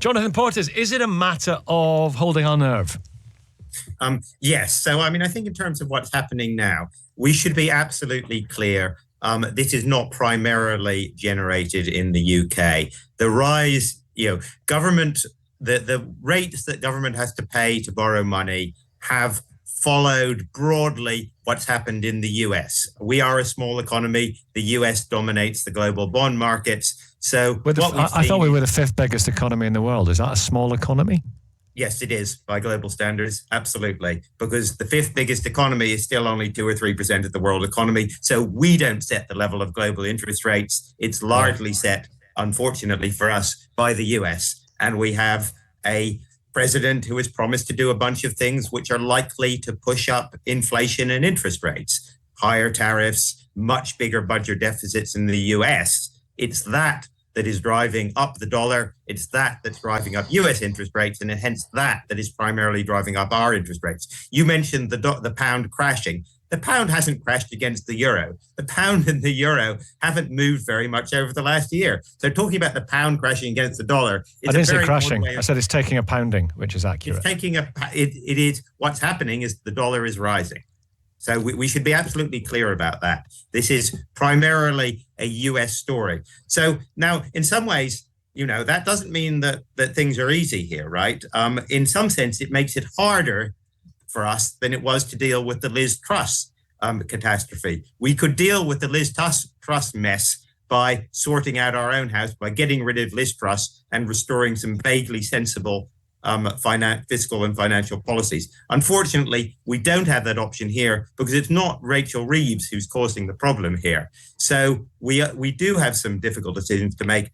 Jonathan Portes, is it a matter of holding our nerve? Yes. So, I think in terms of what's happening now, we should be absolutely clear. This is not primarily generated in the UK. The rise, government, the rates that government has to pay to borrow money have followed broadly what's happened in the US. We are a small economy. The US dominates the global bond markets. So I thought we were the fifth biggest economy in the world. Is that a small economy? Yes, it is by global standards. Absolutely. Because the fifth biggest economy is still only 2 or 3% of the world economy. So we don't set the level of global interest rates. It's largely set, unfortunately for us, by the US. And we have a president who has promised to do a bunch of things which are likely to push up inflation and interest rates, higher tariffs, much bigger budget deficits in the US. It's that is driving up the dollar. It's that that's driving up US interest rates, and hence that is primarily driving up our interest rates. You mentioned the pound crashing. The pound hasn't crashed against the euro. The pound and the euro haven't moved very much over the last year. So talking about the pound crashing against the dollar, I didn't say crashing. I said it's taking a pounding, which is accurate. It is what's happening is the dollar is rising. So we should be absolutely clear about that. This is primarily a US story. So now, in some ways, that doesn't mean that things are easy here, right? In some sense, it makes it harder for us than it was to deal with the Liz Truss catastrophe. We could deal with the Liz Truss mess by sorting out our own house, by getting rid of Liz Truss and restoring some vaguely sensible fiscal and financial policies. Unfortunately, we don't have that option here because it's not Rachel Reeves who's causing the problem here. So we do have some difficult decisions to make.